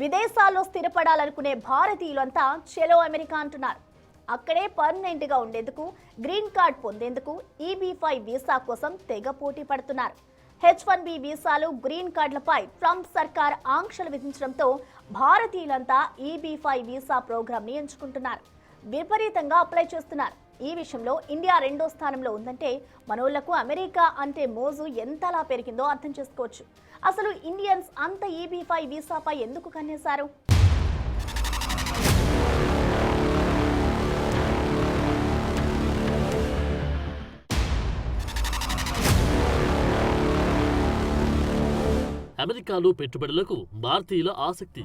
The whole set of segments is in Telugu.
విదేశాల్లో స్థిరపడాలనుకునే భారతీయులంతా చెలో అమెరికా అంటున్నారు. అక్కడే పర్మనెంట్ గా ఉండేందుకు, గ్రీన్ కార్డ్ పొందేందుకు EB-5 వీసా కోసం తెగ పోటీ పడుతున్నారు. H-1B వీసాలు, గ్రీన్ కార్డులపై ట్రంప్ సర్కార్ ఆంక్షలు విధించడంతో భారతీయులంతా EB-5 వీసా ప్రోగ్రామ్ ని ఎంచుకుంటున్నారు. విపరీతంగా అప్లై చేస్తున్నారు. ఈ విషయంలో ఇండియా 2వ స్థానంలో ఉందంటే మనోళ్లకు అమెరికా అంటే మోజు ఎంతలా పెరిగిందో అర్థం చేసుకోవచ్చు. అసలు ఇండియన్స్ అంత EB-5 వీసాపై ఎందుకు కన్నేశారు? అమెరికాలో పెట్టుబడులకు భారతీయుల ఆసక్తి.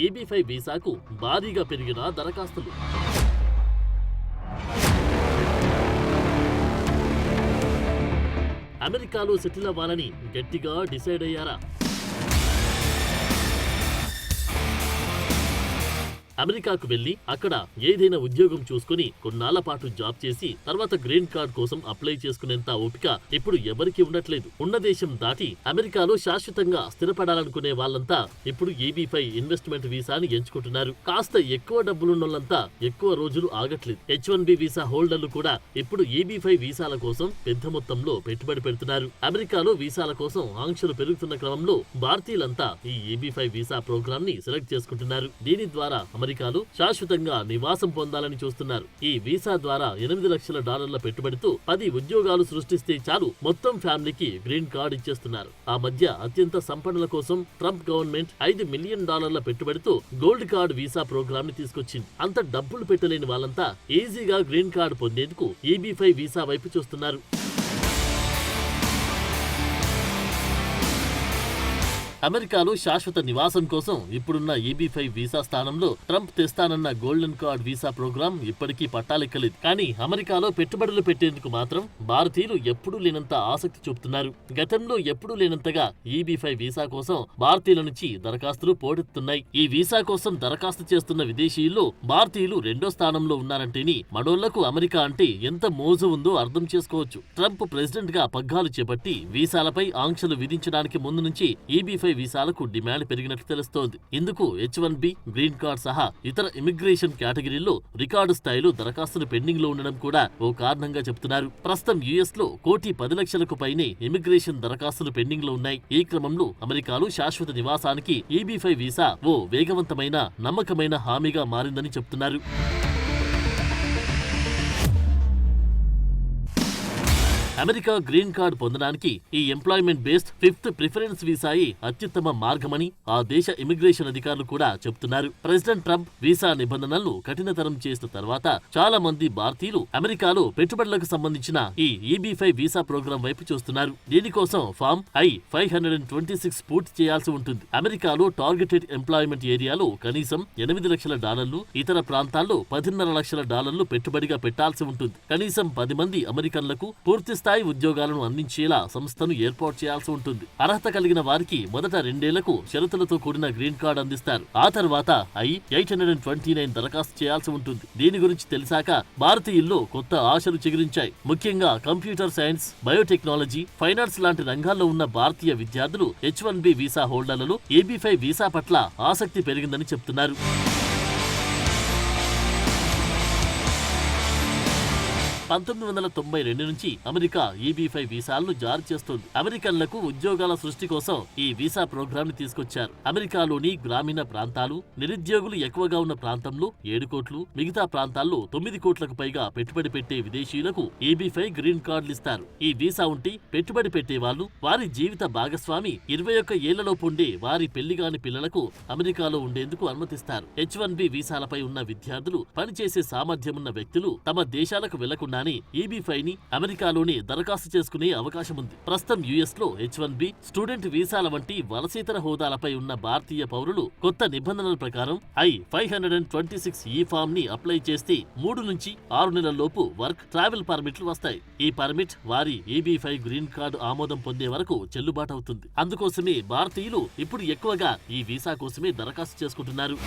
EB-5 వీసాకు భారీగా పెరిగిన దరఖాస్తులు. అమెరికాలో సెటిల్ అవ్వాలని గట్టిగా డిసైడ్ అయ్యారా? అమెరికాకు వెళ్లి అక్కడ ఏదైనా ఉద్యోగం చూసుకుని కొన్నాళ్ల పాటు జాబ్ చేసి తర్వాత గ్రీన్ కార్డ్ కోసం అప్లై చేసుకునేంత ఓపిక ఇప్పుడు ఎవరికీ ఉండట్లేదు. ఉన్న దేశం దాటి అమెరికాలో శాశ్వతంగా స్థిరపడాలనుకునే వాళ్ళంతా ఇప్పుడు EB-5 ఇన్వెస్ట్మెంట్ వీసాని ఎంచుకుంటున్నారు. కాస్త ఎక్కువ డబ్బులున్నోళ్ళంతా ఎక్కువ రోజులు ఆగట్లేదు. H-1B వీసా హోల్డర్లు కూడా ఇప్పుడు EB-5 వీసాల కోసం పెద్ద మొత్తంలో పెట్టుబడి పెడుతున్నారు. అమెరికాలో వీసాల కోసం ఆంక్షలు పెరుగుతున్న క్రమంలో భారతీయులంతా ఈ EB-5 వీసా ప్రోగ్రామ్ ని సెలెక్ట్ చేసుకుంటున్నారు. దీని ద్వారా అమెరికాలో శాశ్వతంగా నివాసం పొందాలని చూస్తున్నారు. ఈ వీసా ద్వారా $8 లక్షల పెట్టుబడితో 10 ఉద్యోగాలు సృష్టిస్తే చాలు మొత్తం ఫ్యామిలీకి గ్రీన్ కార్డ్ ఇచ్చేస్తున్నారు. ఆ మధ్య అత్యంత సంపన్నుల కోసం ట్రంప్ గవర్నమెంట్ $5 మిలియన్ పెట్టుబడితో గోల్డ్ కార్డ్ వీసా ప్రోగ్రామ్ ని తీసుకొచ్చింది. అంత డబ్బులు పెట్టలేని వాళ్ళంతా ఈజీగా గ్రీన్ కార్డ్ పొందేందుకు EB-5 వీసా వైపు చూస్తున్నారు. అమెరికాలో శాశ్వత నివాసం కోసం ఇప్పుడున్న EB-5 వీసా స్థానంలో ట్రంప్ తెస్తానన్న గోల్డెన్ కార్డ్ వీసా ప్రోగ్రాం ఇప్పటికీ పట్టాలెక్కలేదు. కానీ అమెరికాలో పెట్టుబడులు పెట్టేందుకు మాత్రం భారతీయులు ఎప్పుడూ లేనంత ఆసక్తి చూపుతున్నారు. గతంలో ఎప్పుడూ లేనంతగా EB-5 వీసా కోసం భారతీయుల నుంచి దరఖాస్తులు పోటెత్తున్నాయి. ఈ వీసా కోసం దరఖాస్తు చేస్తున్న విదేశీయుల్లో భారతీయులు 2వ స్థానంలో ఉన్నారంటేని మనోళ్లకు అమెరికా అంటే ఎంత మోజు ఉందో అర్థం చేసుకోవచ్చు. ట్రంప్ ప్రెసిడెంట్ గా పగ్గాలు చేపట్టి వీసాలపై ఆంక్షలు విధించడానికి ముందు నుంచి EB-5 వీసాలకు డిమాండ్ పెరిగినట్లు తెలుస్తోంది. ఇందుకు H-1B, గ్రీన్ కార్డ్ సహా ఇతర ఇమిగ్రేషన్ కేటగిరీల్లో రికార్డు స్థాయిలో దరఖాస్తులు పెండింగ్ లో ఉండడం కూడా ఓ కారణంగా చెబుతున్నారు. ప్రస్తుతం US లో 1,10,00,000కు పైనే ఇమిగ్రేషన్ దరఖాస్తులు పెండింగ్ లో ఉన్నాయి. ఈ క్రమంలో అమెరికాలో శాశ్వత నివాసానికి EB-5 వీసా ఓ వేగవంతమైన, నమ్మకమైన హామీగా మారిందని చెప్తున్నారు. అమెరికా గ్రీన్ కార్డ్ పొందడానికి ఈ ఎంప్లాయ్మెంట్ బేస్డ్ 5th ప్రిఫరెన్స్ వీసాయే అత్యుత్తమ మార్గమని ఆ దేశ ఇమిగ్రేషన్ అధికారులు కూడా చెబుతున్నారు. ప్రెసిడెంట్ ట్రంప్ వీసా నిబంధనలను కఠినతరం చేసిన తర్వాత చాలా మంది భారతీయులు అమెరికాలో పెట్టుబడులకు సంబంధించిన ఈ EB-5 వీసా ప్రోగ్రాం వైపు చూస్తున్నారు. దీనికోసం ఫామ్ I-526 పూర్తి చేయాల్సి ఉంటుంది. అమెరికాలో టార్గెటెడ్ ఎంప్లాయ్మెంట్ ఏరియాలో కనీసం $8 లక్షల, ఇతర ప్రాంతాల్లో $10.5 లక్షల పెట్టుబడిగా పెట్టాల్సి ఉంటుంది. కనీసం 10 మంది అమెరికన్లకు పూర్తి స్థాయి ఉద్యోగాలను అందించేలా సంస్థను ఏర్పాటు చేయాల్సి ఉంటుంది. అర్హత కలిగిన వారికి మొదట 2 ఏళ్లకు షరతులతో కూడిన గ్రీన్ కార్డ్ అందిస్తారు. ఆ తర్వాత I-829 దరఖాస్తు చేయాల్సి ఉంటుంది. దీని గురించి తెలిసాక భారతీయుల్లో కొత్త ఆశలు చిగురించాయి. ముఖ్యంగా కంప్యూటర్ సైన్స్, బయోటెక్నాలజీ, ఫైనాన్స్ లాంటి రంగాల్లో ఉన్న భారతీయ విద్యార్థులు H-1B వీసా హోల్డర్లలో EB-5 వీసా పట్ల ఆసక్తి పెరిగిందని చెప్తున్నారు. 1992 నుంచి అమెరికా EB-5 వీసాలను జారీ చేస్తోంది. అమెరికన్లకు ఉద్యోగాల సృష్టి కోసం ఈ వీసా ప్రోగ్రామ్ ని తీసుకొచ్చారు. అమెరికాలోని గ్రామీణ ప్రాంతాలు, నిరుద్యోగులు ఎక్కువగా ఉన్న ప్రాంతంలో 7 కోట్లు, మిగతా ప్రాంతాల్లో 9 కోట్లకు పైగా పెట్టుబడి పెట్టే విదేశీయులకు EB-5 గ్రీన్ కార్డులు ఇస్తారు. ఈ వీసా ఉంటే పెట్టుబడి పెట్టే వాళ్ళు, వారి జీవిత భాగస్వామి 21 ఏళ్లలోపు ఉండే వారి పెళ్లిగాని పిల్లలకు అమెరికాలో ఉండేందుకు అనుమతిస్తారు. H-1B వీసాలపై ఉన్న విద్యార్థులు, పనిచేసే సామర్థ్యమున్న వ్యక్తులు తమ దేశాలకు వెళ్లకుండా EB-5 ని అమెరికాలోనే దరఖాస్తు చేసుకునే అవకాశం ఉంది. ప్రస్తుతం US లో H-1B, స్టూడెంట్ వీసాల వంటి వలసేతర హోదాలపై ఉన్న భారతీయ పౌరులు కొత్త నిబంధనల ప్రకారం I-526 ఫామ్ ని అప్లై చేస్తే 3 నుంచి 6 నెలల్లోపు వర్క్, ట్రావెల్ పర్మిట్లు వస్తాయి. ఈ పర్మిట్ వారి EB-5 గ్రీన్ కార్డు ఆమోదం పొందే వరకు చెల్లుబాటు అవుతుంది. అందుకోసమే భారతీయులు ఇప్పుడు ఎక్కువగా ఈ వీసా కోసమే దరఖాస్తు చేసుకుంటున్నారు.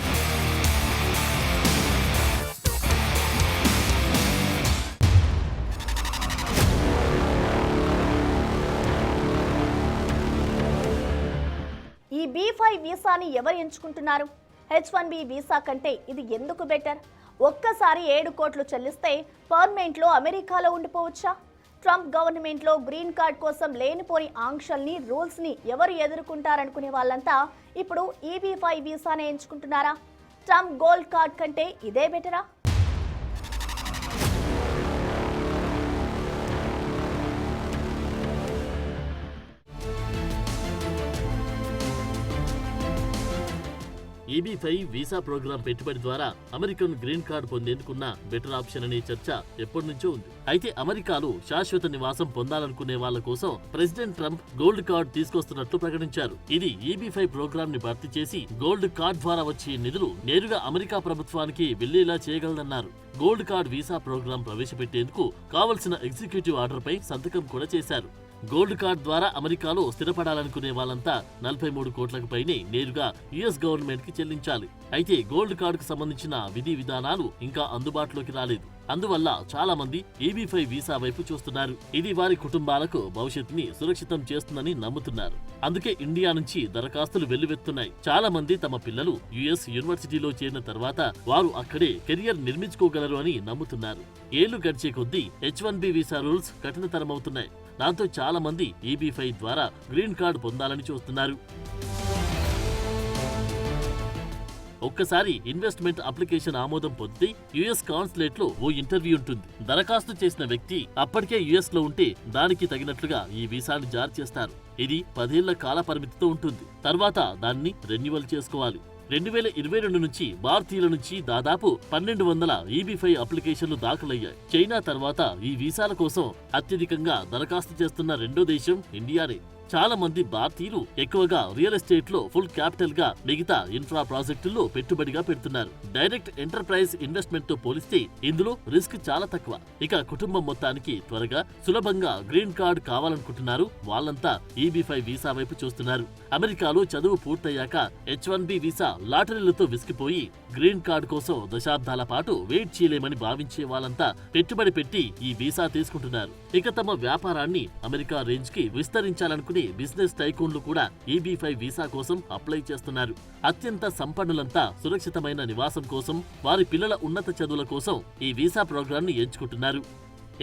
ఈ B5 వీసాని ఎవరు ఎంచుకుంటున్నారు? H1B వీసా కంటే ఇది ఎందుకు బెటర్? ఒక్కసారి 7 కోట్లు చెల్లిస్తే పర్మనెంట్లో అమెరికాలో ఉండిపోవచ్చా? ట్రంప్ గవర్నమెంట్లో గ్రీన్ కార్డ్ కోసం లేనిపోని ఆంక్షల్ని, రూల్స్ని ఎవరు ఎదుర్కొంటారనుకునే వాళ్ళంతా ఇప్పుడు EB5 వీసానే ఎంచుకుంటున్నారా? ట్రంప్ గోల్డ్ కార్డ్ కంటే ఇదే బెటరా? EB5 వీసా ప్రోగ్రాం పెట్టుబడి ద్వారా అమెరికన్ గ్రీన్ కార్డ్ పొందేందుకున్న బెటర్ ఆప్షన్ అనే చర్చ ఎప్పటి నుంచో ఉంది. అయితే అమెరికాలో శాశ్వత నివాసం పొందాలనుకునే వాళ్ళ కోసం ప్రెసిడెంట్ ట్రంప్ గోల్డ్ కార్డ్ తీసుకొస్తున్నట్లు ప్రకటించారు. ఇది EB5 ప్రోగ్రాం ని భర్తీ చేసి గోల్డ్ కార్డ్ ద్వారా వచ్చే నిధులు నేరుగా అమెరికా ప్రభుత్వానికి వెళ్లేలా చేయగలదన్నారు. గోల్డ్ కార్డ్ వీసా ప్రోగ్రాం ప్రవేశపెట్టేందుకు కావలసిన ఎగ్జిక్యూటివ్ ఆర్డర్ పై సంతకం కూడా చేశారు. గోల్డ్ కార్డ్ ద్వారా అమెరికాలో స్థిరపడాలనుకునే వాళ్ళంతా 43 కోట్లకు పైనే నేరుగా US గవర్నమెంట్ కి చెల్లించాలి. అయితే గోల్డ్ కార్డ్ కు సంబంధించిన విధి విధానాలు ఇంకా అందుబాటులోకి రాలేదు. అందువల్ల చాలా మంది EB5 వీసా వైపు చూస్తున్నారు. ఇది వారి కుటుంబాలకు భవిష్యత్తుని సురక్షితం చేస్తుందని నమ్ముతున్నారు. అందుకే ఇండియా నుంచి దరఖాస్తులు వెల్లువెత్తున్నాయి. చాలా మంది తమ పిల్లలు US యూనివర్సిటీలో చేరిన తర్వాత వారు అక్కడే కెరియర్ నిర్మించుకోగలరు అని నమ్ముతున్నారు. ఏళ్లు గడిచే కొద్దీ H1B వీసా రూల్స్ కఠినతరమవుతున్నాయి. దాంతో చాలా మంది EB5 ద్వారా గ్రీన్ కార్డ్ పొందాలని చూస్తున్నారు. ఒక్కసారి ఇన్వెస్ట్మెంట్ అప్లికేషన్ ఆమోదం పొందితే US కాన్సులేట్ లో ఓ ఇంటర్వ్యూ ఉంటుంది. దరఖాస్తు చేసిన వ్యక్తి అప్పటికే US లో ఉంటే దానికి తగినట్లుగా ఈ వీసాను జారీ చేస్తారు. ఇది 10 ఏళ్ల కాల పరిమితితో ఉంటుంది. తర్వాత దాన్ని రెన్యువల్ చేసుకోవాలి. 2022 నుంచి భారతీయుల నుంచి దాదాపు 1200 EB5 అప్లికేషన్లు దాఖలయ్యాయి. చైనా తర్వాత ఈ వీసాల కోసం అత్యధికంగా దరఖాస్తు చేస్తున్న రెండో దేశం ఇండియానే. చాలా మంది భారతీయులు ఎక్కువగా రియల్ ఎస్టేట్ లో ఫుల్ క్యాపిటల్ గా, మిగతా ఇన్ఫ్రా ప్రాజెక్టుల్లో పెట్టుబడిగా పెడుతున్నారు. డైరెక్ట్ ఎంటర్ప్రైజ్ ఇన్వెస్ట్మెంట్ తో పోలిస్తే ఇందులో రిస్క్ చాలా తక్కువ. ఇక కుటుంబం మొత్తానికి త్వరగా సులభంగా గ్రీన్ కార్డ్ కావాలనుకుంటున్నారు వాళ్ళంతా EB5 వీసా వైపు చూస్తున్నారు. అమెరికాలో చదువు పూర్తయ్యాక H1B వీసా లాటరీలతో విసిగిపోయి గ్రీన్ కార్డ్ కోసం దశాబ్దాల పాటు వెయిట్ చేయలేమని భావించే వాళ్ళంతా పెట్టుబడి పెట్టి ఈ వీసా తీసుకుంటున్నారు. ఇక తమ వ్యాపారాన్ని అమెరికా రేంజ్ కి విస్తరించాలనుకునే బిజినెస్ టైకూన్లు కూడా EB5 వీసా కోసం అప్లై చేస్తున్నారు. అత్యంత సంపన్నులంతా సురక్షితమైన నివాసం కోసం, వారి పిల్లల ఉన్నత చదువుల కోసం ఈ వీసా ప్రోగ్రామ్ ని ఎంచుకుంటున్నారు.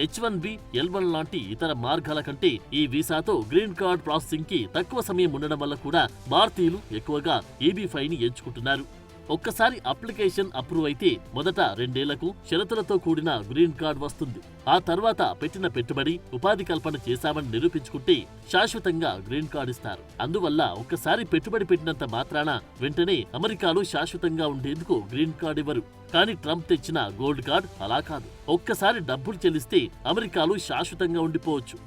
H1B, L1 లాంటి ఇతర మార్గాల కంటే ఈ వీసాతో గ్రీన్ కార్డ్ ప్రాసెసింగ్ కి తక్కువ సమయం ఉండడం వల్ల కూడా భారతీయులు ఎక్కువగా EB5 ని ఎంచుకుంటున్నారు. ఒక్కసారి అప్లికేషన్ అప్రూవ్ అయితే మొదట 2 ఏళ్లకు షరతులతో కూడిన గ్రీన్ కార్డ్ వస్తుంది. ఆ తర్వాత పెట్టిన పెట్టుబడి, ఉపాధి కల్పన చేశామని నిరూపించుకుంటే శాశ్వతంగా గ్రీన్ కార్డ్ ఇస్తారు. అందువల్ల ఒక్కసారి పెట్టుబడి పెట్టినంత మాత్రాన వెంటనే అమెరికాలో శాశ్వతంగా ఉండేందుకు గ్రీన్ కార్డ్ ఇవ్వరు. కానీ ట్రంప్ తెచ్చిన గోల్డ్ కార్డ్ అలా కాదు. ఒక్కసారి డబ్బులు చెల్లిస్తే అమెరికాలో శాశ్వతంగా ఉండిపోవచ్చు.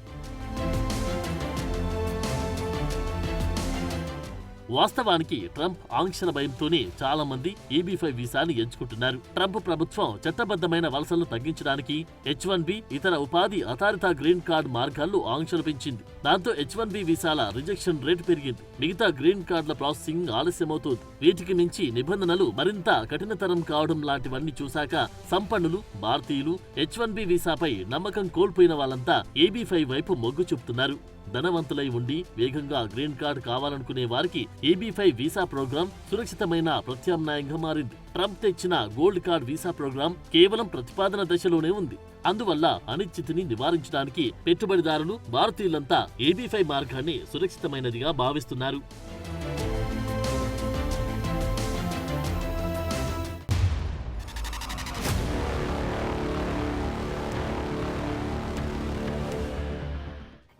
వాస్తవానికి ట్రంప్ ఆంక్షల భయంతోనే చాలా మంది EB5 వీసాని ఎంచుకుంటున్నారు. ట్రంప్ ప్రభుత్వం చట్టబద్ధమైన వలసలను తగ్గించడానికి H1B, ఇతర ఉపాధి ఆధారిత గ్రీన్ కార్డ్ మార్గాల్లో ఆంక్షలు పెంచింది. దాంతో H1B వీసాల రిజెక్షన్ రేటు పెరిగింది. మిగతా గ్రీన్ కార్డుల ప్రాసెసింగ్ ఆలస్యమవుతోంది. వీటికి మించి నిబంధనలు మరింత కఠినతరం కావడం లాంటివన్నీ చూశాక సంపన్నులు, భారతీయులు H1B వీసాపై నమ్మకం కోల్పోయిన వాళ్ళంతా EB5 వైపు మొగ్గు చూపుతున్నారు. ధనవంతులై ఉండి వేగంగా గ్రీన్ కార్డ్ కావాలనుకునే వారికి EB5 వీసా ప్రోగ్రాం సురక్షితమైన ప్రత్యామ్నాయంగా మారింది. ట్రంప్ తెచ్చిన గోల్డ్ కార్డ్ వీసా ప్రోగ్రాం కేవలం ప్రతిపాదన దశలోనే ఉంది. అందువల్ల అనిశ్చితిని నివారించడానికి పెట్టుబడిదారులు, భారతీయులంతా EB5 మార్గాన్ని సురక్షితమైనదిగా భావిస్తున్నారు.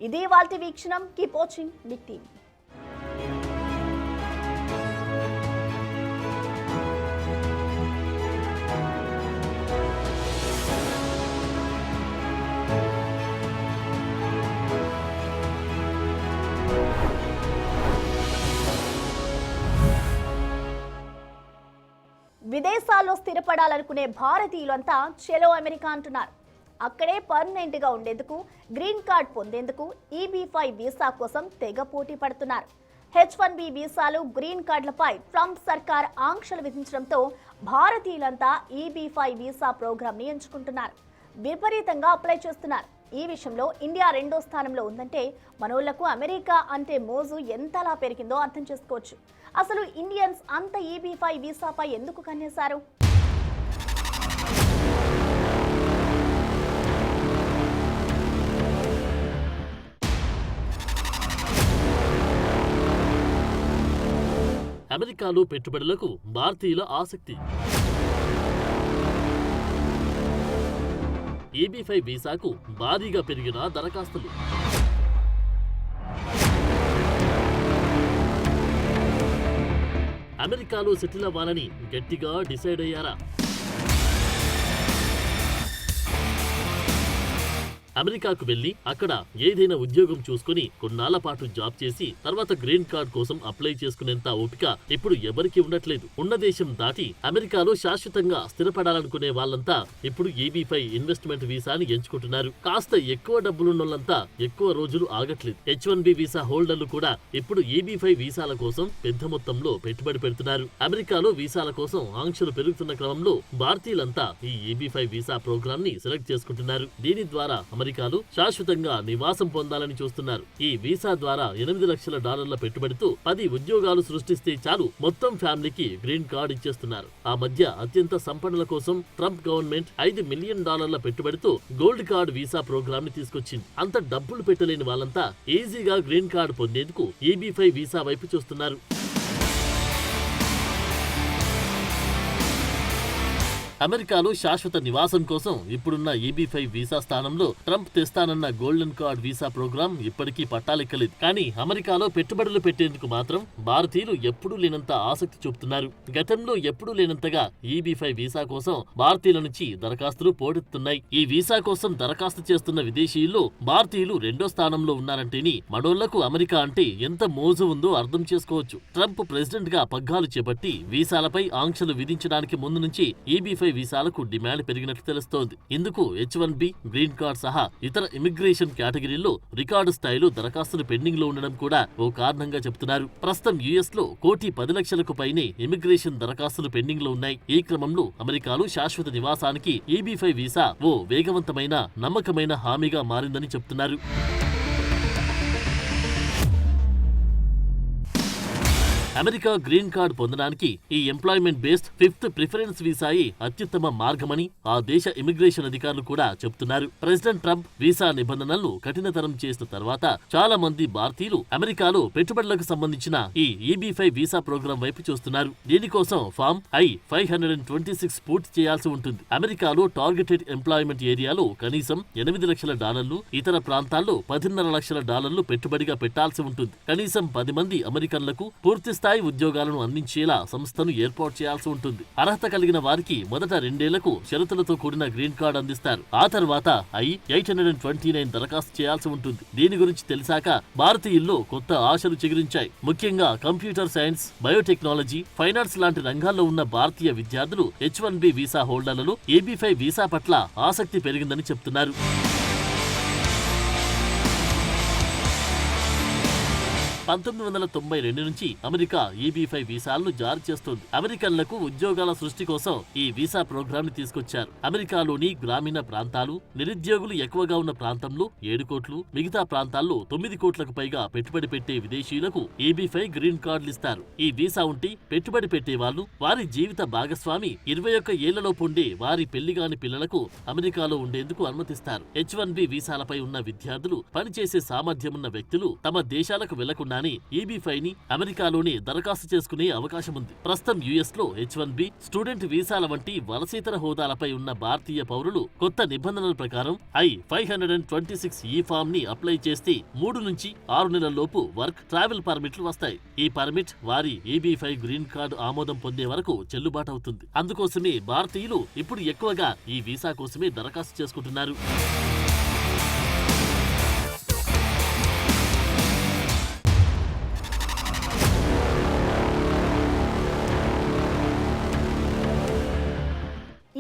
ఇదే వాల్టి వీక్షణం. Keep watching big TV. విదేశాల్లో స్థిరపడాలనుకునే భారతీయులంతా చెలో అమెరికా అంటున్నారు. అక్కడే పర్మనెంట్ గా ఉండేందుకు, గ్రీన్ కార్డ్ పొందేందుకు EB5 వీసా కోసం తెగ పోటీ పడుతున్నారు. H1B వీసాలు, గ్రీన్ కార్డులపై ట్రంప్ సర్కార్ ఆంక్షలు విధించడంతో భారతీయులంతా EB5 వీసా ప్రోగ్రామ్ ని ఎంచుకుంటున్నారు. విపరీతంగా అప్లై చేస్తున్నారు. ఈ విషయంలో ఇండియా రెండో స్థానంలో ఉందంటే మనోళ్లకు అమెరికా అంటే మోజు ఎంతలా పెరిగిందో అర్థం చేసుకోవచ్చు. అసలు ఇండియన్స్ అంత EB-5 వీసాపై ఎందుకు కన్నేశారు? అమెరికాలో పెట్టుబడులకు భారతీయుల ఆసక్తి. EB-5 వీసాకు భారీగా పెరిగిన దరఖాస్తులు. అమెరికాలో సెటిల్ అవ్వాలని గట్టిగా డిసైడ్ అయ్యారా? అమెరికాకు వెళ్లి అక్కడ ఏదైనా ఉద్యోగం చూసుకుని కొన్నాళ్ల పాటు జాబ్ చేసి తర్వాత గ్రీన్ కార్డ్ కోసం అప్లై చేసుకునేంత ఓపిక ఇప్పుడు ఎవరికి ఉండట్లేదు. ఉన్న దేశం దాటి అమెరికాలో శాశ్వతంగా స్థిరపడాలనుకునే వాళ్ళంతా ఇప్పుడు EB-5 ఇన్వెస్ట్మెంట్ వీసాని ఎంచుకుంటున్నారు. కాస్త ఎక్కువ డబ్బులున్నోళ్ళంతా ఎక్కువ రోజులు ఆగట్లేదు. H-1B వీసా హోల్డర్లు కూడా ఇప్పుడు EB-5 వీసాల కోసం పెద్ద మొత్తంలో పెట్టుబడి పెడుతున్నారు. అమెరికాలో వీసాల కోసం ఆంక్షలు పెరుగుతున్న క్రమంలో భారతీయులంతా ఈ EB-5 వీసా ప్రోగ్రామ్ ని సెలెక్ట్ చేసుకుంటున్నారు. దీని ద్వారా అమెరికాలో శాశ్వతంగా నివాసం పొందాలని చూస్తున్నారు. ఈ వీసా ద్వారా $8 లక్షల పెట్టుబడితో 10 ఉద్యోగాలు సృష్టిస్తే చాలు మొత్తం ఫ్యామిలీకి గ్రీన్ కార్డ్ ఇచ్చేస్తున్నారు. ఆ మధ్య అత్యంత సంపన్నుల కోసం ట్రంప్ గవర్నమెంట్ $5 మిలియన్ పెట్టుబడితో గోల్డ్ కార్డ్ వీసా ప్రోగ్రామ్ ని తీసుకొచ్చింది. అంత డబ్బులు పెట్టలేని వాళ్ళంతా ఈజీగా గ్రీన్ కార్డ్ పొందేందుకు EB-5 వీసా వైపు చూస్తున్నారు. అమెరికాలో శాశ్వత నివాసం కోసం ఇప్పుడున్న EB-5 వీసా స్థానంలో ట్రంప్ తెస్తానన్న గోల్డెన్ కార్డ్ వీసా ప్రోగ్రాం ఇప్పటికీ పట్టాలెక్కలేదు. కానీ అమెరికాలో పెట్టుబడులు పెట్టేందుకు మాత్రం భారతీయులు ఎప్పుడూ లేనంత ఆసక్తి చూపుతున్నారు. గతంలో ఎప్పుడూ లేనంతగా EB-5 వీసా కోసం భారతీయుల నుంచి దరఖాస్తులు పోటెత్తుతున్నాయి. ఈ వీసా కోసం దరఖాస్తు చేస్తున్న విదేశీయుల్లో భారతీయులు రెండో స్థానంలో ఉన్నారంటేని మనోళ్లకు అమెరికా అంటే ఎంత మోజు ఉందో అర్థం చేసుకోవచ్చు. ట్రంప్ ప్రెసిడెంట్ గా పగ్గాలు చేపట్టి వీసాలపై ఆంక్షలు విధించడానికి ముందు నుంచి EB-5 వీసాలకు డిమాండ్ పెరిగినట్లు తెలుస్తోంది. ఇందుకు H-1B, గ్రీన్ కార్డ్ సహా ఇతర ఇమిగ్రేషన్ కేటగిరీల్లో రికార్డు స్థాయిలో దరఖాస్తులు పెండింగ్ లో ఉండడం కూడా ఓ కారణంగా చెబుతున్నారు. ప్రస్తుతం US లో 1,10,00,000కు పైనే ఇమిగ్రేషన్ దరఖాస్తులు పెండింగ్ లో ఉన్నాయి. ఈ క్రమంలో అమెరికాలో శాశ్వత నివాసానికి EB-5 వీసా ఓ వేగవంతమైన నమ్మకమైన హామీగా మారిందని చెప్తున్నారు. అమెరికా గ్రీన్ కార్డ్ పొందడానికి ఈ ఎంప్లాయ్మెంట్ బేస్డ్ 5th ప్రిఫరెన్స్ వీసాయే అత్యుత్తమ మార్గమని ఆ దేశ ఇమిగ్రేషన్ అధికారులు కూడా చెప్తున్నారు. ప్రెసిడెంట్ ట్రంప్ వీసా నిబంధనలను కఠినతరం చేసిన తర్వాత చాలా మంది భారతీయులు అమెరికాలో పెట్టుబడులకు సంబంధించిన ఈ EB-5 వీసా ప్రోగ్రాం వైపు చూస్తున్నారు. దీనికోసం ఫామ్ I-526 పూర్తి చేయాల్సి ఉంటుంది. అమెరికాలో టార్గెటెడ్ ఎంప్లాయ్మెంట్ ఏరియాలో కనీసం $8 లక్షల, ఇతర ప్రాంతాల్లో $10.5 లక్షల పెట్టుబడిగా పెట్టాల్సి ఉంటుంది. కనీసం 10 మంది అమెరికన్లకు పూర్తి స్థాయి ఉద్యోగాలను అందించేలా సంస్థను ఏర్పాటు చేయాల్సి ఉంటుంది. అర్హత కలిగిన వారికి మొదట 2 ఏళ్లకు షరతులతో కూడిన గ్రీన్ కార్డ్ అందిస్తారు. ఆ తర్వాత I-829 దరఖాస్తు చేయాల్సి ఉంటుంది. దీని గురించి తెలిసాక భారతీయుల్లో కొత్త ఆశలు చిగురించాయి. ముఖ్యంగా కంప్యూటర్ సైన్స్, బయోటెక్నాలజీ, ఫైనాన్స్ లాంటి రంగాల్లో ఉన్న భారతీయ విద్యార్థులు H-1B వీసా హోల్డర్లలో EB-5 వీసా పట్ల ఆసక్తి పెరిగిందని చెప్తున్నారు. 1992 నుంచి అమెరికా EB-5 వీసాలను జారీ చేస్తోంది. అమెరికన్లకు ఉద్యోగాల సృష్టి కోసం ఈ వీసా ప్రోగ్రామ్ ని తీసుకొచ్చారు. అమెరికాలోని గ్రామీణ ప్రాంతాలు, నిరుద్యోగులు ఎక్కువగా ఉన్న ప్రాంతంలో 7 కోట్లు, మిగతా ప్రాంతాల్లో 9 కోట్లకు పైగా పెట్టుబడి పెట్టే విదేశీయులకు EB-5 గ్రీన్ కార్డులు ఇస్తారు. ఈ వీసా ఉంటే పెట్టుబడి పెట్టే వాళ్ళు వారి జీవిత భాగస్వామి 21 ఏళ్లలోపు ఉండే వారి పెళ్లిగాని పిల్లలకు అమెరికాలో ఉండేందుకు అనుమతిస్తారు. H-1B వీసాలపై ఉన్న విద్యార్థులు, పనిచేసే సామర్థ్యమున్న వ్యక్తులు తమ దేశాలకు వెళ్లకుండా EB-5 ని అమెరికాలోనే దరఖాస్తు చేసుకునే అవకాశం ఉంది. ప్రస్తుతం US లో H-1B, స్టూడెంట్ వీసాల వంటి వలసేతర హోదాలపై ఉన్న భారతీయ పౌరులు కొత్త నిబంధనల ప్రకారం I-526 ఈ ఫామ్ ని అప్లై చేస్తే 3 నుంచి 6 నెలల లోపు వర్క్, ట్రావెల్ పర్మిట్లు వస్తాయి. ఈ పర్మిట్ వారి EB-5 గ్రీన్ కార్డు ఆమోదం పొందే వరకు చెల్లుబాటు అవుతుంది. అందుకోసమే భారతీయులు ఇప్పుడు ఎక్కువగా ఈ వీసా కోసమే దరఖాస్తు చేసుకుంటున్నారు.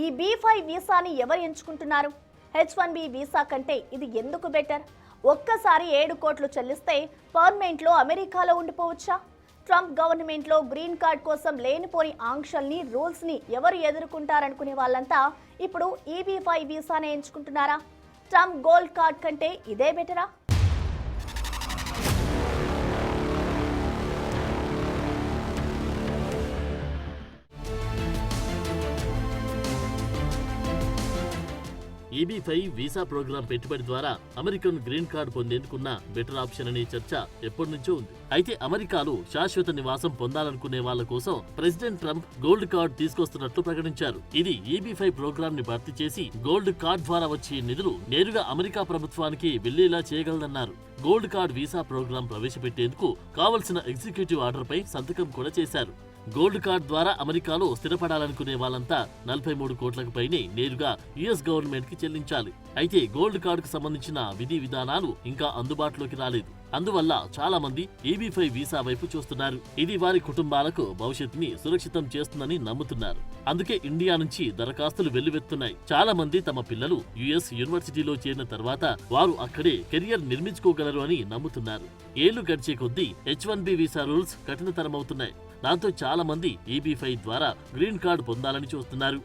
ఈ B-5 వీసాని ఎవరు ఎంచుకుంటున్నారు? H-1B వీసా కంటే ఇది ఎందుకు బెటర్? ఒక్కసారి 7 కోట్లు చెల్లిస్తే పర్మనెంట్లో అమెరికాలో ఉండిపోవచ్చా? ట్రంప్ గవర్నమెంట్లో గ్రీన్ కార్డ్ కోసం లేనిపోని ఆంక్షల్ని, రూల్స్ని ఎవరు ఎదుర్కొంటారనుకునే వాళ్ళంతా ఇప్పుడు EB-5 వీసానే ఎంచుకుంటున్నారా? ట్రంప్ గోల్డ్ కార్డ్ కంటే ఇదే బెటరా? EB-5 వీసా ప్రోగ్రాం పెట్టుబడి ద్వారా అమెరికన్ గ్రీన్ కార్డ్ పొందేందుకున్న బెటర్ ఆప్షన్ అనే చర్చ ఎప్పటి నుంచో ఉంది. అయితే అమెరికాలో శాశ్వత నివాసం పొందాలనుకునే వాళ్ళ కోసం ప్రెసిడెంట్ ట్రంప్ గోల్డ్ కార్డ్ తీసుకొస్తున్నట్లు ప్రకటించారు. ఇది EB-5 ప్రోగ్రాం ని భర్తీ చేసి గోల్డ్ కార్డ్ ద్వారా వచ్చే నిధులు నేరుగా అమెరికా ప్రభుత్వానికి వెళ్లేలా చేయగలదన్నారు. గోల్డ్ కార్డ్ వీసా ప్రోగ్రాం ప్రవేశపెట్టేందుకు కావలసిన ఎగ్జిక్యూటివ్ ఆర్డర్ పై సంతకం కూడా చేశారు. గోల్డ్ కార్డ్ ద్వారా అమెరికాలో స్థిరపడాలనుకునే వాళ్ళంతా 43 కోట్లకు పైనే నేరుగా యుఎస్ గవర్నమెంట్ కి చెల్లించాలి. అయితే గోల్డ్ కార్డుకు సంబంధించిన విధి విధానాలు ఇంకా అందుబాటులోకి రాలేదు. అందువల్ల చాలా మంది EB-5 వీసా వైపు చూస్తున్నారు. ఇది వారి కుటుంబాలకు భవిష్యత్తుని సురక్షితం చేస్తుందని నమ్ముతున్నారు. అందుకే ఇండియా నుంచి దరఖాస్తులు వెల్లువెత్తున్నాయి. చాలా మంది తమ పిల్లలు యుఎస్ యూనివర్సిటీలో చేరిన తర్వాత వారు అక్కడే కెరియర్ నిర్మించుకోగలరు అని నమ్ముతున్నారు. ఏళ్లు గడిచే కొద్దీ H-1B వీసా రూల్స్ కఠినతరమవుతున్నాయి. దాంతో చాలా మంది EB-5 ద్వారా గ్రీన్ కార్డు పొందాలని చూస్తున్నారు.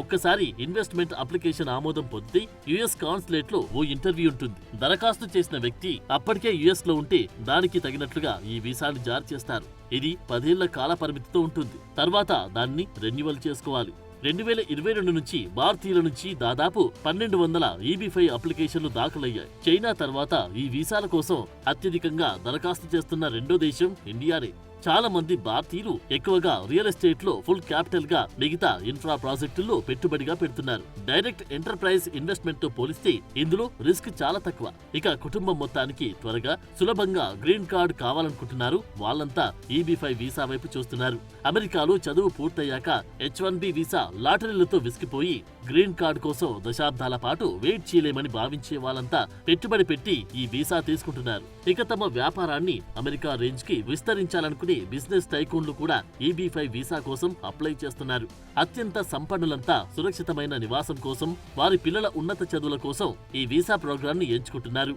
ఒక్కసారి ఇన్వెస్ట్మెంట్ అప్లికేషన్ ఆమోదం పొందితే యుఎస్ కాన్సులేట్ లో ఓ ఇంటర్వ్యూ ఉంటుంది. దరఖాస్తు చేసిన వ్యక్తి అప్పటికే యుఎస్ లో ఉంటే దానికి తగినట్లుగా ఈ వీసాని జారీ చేస్తారు. ఇది 10 ఏళ్ల కాల పరిమితితో ఉంటుంది. తర్వాత దాన్ని రెన్యువల్ చేసుకోవాలి. 2022 నుంచి భారతీయుల నుంచి దాదాపు 1200 EB-5 అప్లికేషన్లు దాఖలయ్యాయి. చైనా తర్వాత ఈ వీసాల కోసం అత్యధికంగా దరఖాస్తు చేస్తున్న రెండో దేశం ఇండియానే. చాలా మంది భారతీయులు ఎక్కువగా రియల్ ఎస్టేట్ లో ఫుల్ క్యాపిటల్ గా మిగతా ఇన్ఫ్రా ప్రాజెక్టుల్లో పెట్టుబడిగా పెడుతున్నారు. డైరెక్ట్ ఎంటర్ప్రైజ్ ఇన్వెస్ట్మెంట్ తో పోలిస్తే ఇందులో రిస్క్ చాలా తక్కువ. ఇక కుటుంబం మొత్తానికి త్వరగా సులభంగా గ్రీన్ కార్డ్ కావాలనుకుంటున్నారు వాళ్ళంతా EB-5 వీసా వైపు చూస్తున్నారు. అమెరికాలో చదువు పూర్తయ్యాక H-1B వీసా లాటరీలతో విసిగిపోయి గ్రీన్ కార్డ్ కోసం దశాబ్దాల పాటు వెయిట్ చేయలేమని భావించే వాళ్ళంతా పెట్టుబడి పెట్టి ఈ వీసా తీసుకుంటున్నారు. ఇక తమ వ్యాపారాన్ని అమెరికా రేంజ్ కి విస్తరించాలనుకునే బిజినెస్ టైకూన్లు కూడా EB-5 వీసా కోసం అప్లై చేస్తున్నారు. అత్యంత సంపన్నులంతా సురక్షితమైన నివాసం కోసం, వారి పిల్లల ఉన్నత చదువుల కోసం ఈ వీసా ప్రోగ్రాం ని ఎంచుకుంటున్నారు.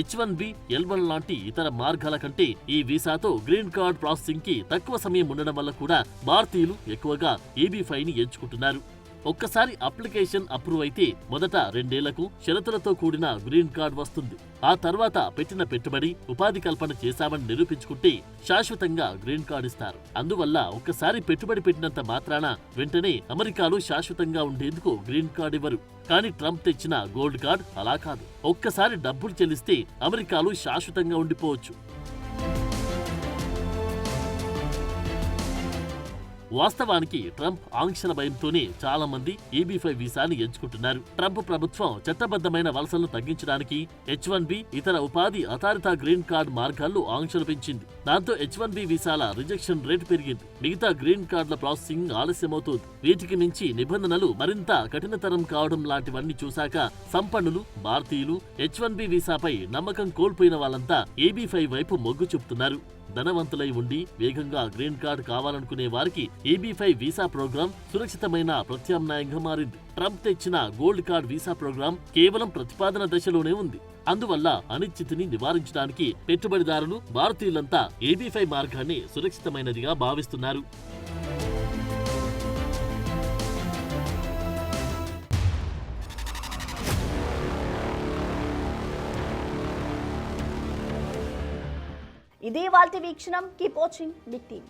H-1B, L-1 లాంటి ఇతర మార్గాల కంటే ఈ వీసాతో గ్రీన్ కార్డ్ ప్రాసెసింగ్ కి తక్కువ సమయం ఉండడం వల్ల కూడా భారతీయులు ఎక్కువగా EB-5 ని ఎంచుకుంటున్నారు. ఒక్కసారి అప్లికేషన్ అప్రూవ్ అయితే మొదట 2 ఏళ్లకు షరతులతో కూడిన గ్రీన్ కార్డ్ వస్తుంది. ఆ తర్వాత పెట్టిన పెట్టుబడి, ఉపాధి కల్పన చేశామని నిరూపించుకుంటే శాశ్వతంగా గ్రీన్ కార్డ్ ఇస్తారు. అందువల్ల ఒక్కసారి పెట్టుబడి పెట్టినంత మాత్రాన వెంటనే అమెరికాలో శాశ్వతంగా ఉండేందుకు గ్రీన్ కార్డ్ ఇవ్వరు. కానీ ట్రంప్ తెచ్చిన గోల్డ్ కార్డ్ అలా కాదు. ఒక్కసారి డబ్బులు చెల్లిస్తే అమెరికాలో శాశ్వతంగా ఉండిపోవచ్చు. వాస్తవానికి ట్రంప్ ఆంక్షల భయంతోనే చాలా మంది EB-5 వీసాని ఎంచుకుంటున్నారు. ట్రంప్ ప్రభుత్వం చట్టబద్ధమైన వలసలను తగ్గించడానికి H-1B, ఇతర ఉపాధి ఆధారిత గ్రీన్ కార్డ్ మార్గాల్లో ఆంక్షలు పెంచింది. దాంతో H-1B వీసాల రిజెక్షన్ రేటు పెరిగింది. మిగతా గ్రీన్ కార్డుల ప్రాసెసింగ్ ఆలస్యమవుతోంది. వీటికి మించి నిబంధనలు మరింత కఠినతరం కావడం లాంటివన్నీ చూశాక సంపన్నులు, భారతీయులు H-1B వీసాపై నమ్మకం కోల్పోయిన వాళ్ళంతా EB-5 వైపు మొగ్గు చూపుతున్నారు. ధనవంతులై ఉండి వేగంగా గ్రీన్ కార్డ్ కావాలనుకునే వారికి EB-5 వీసా ప్రోగ్రాం సురక్షితమైన ప్రత్యామ్నాయంగా మారింది. ట్రంప్ తెచ్చిన గోల్డ్ కార్డ్ వీసా ప్రోగ్రాం కేవలం ప్రతిపాదన దశలోనే ఉంది. అందువల్ల అనిశ్చితిని నివారించడానికి పెట్టుబడిదారులు, భారతీయులంతా EB-5 మార్గాన్ని సురక్షితమైనదిగా భావిస్తున్నారు. ఇది వాల్టి వీక్షణం. Keep watching big TV.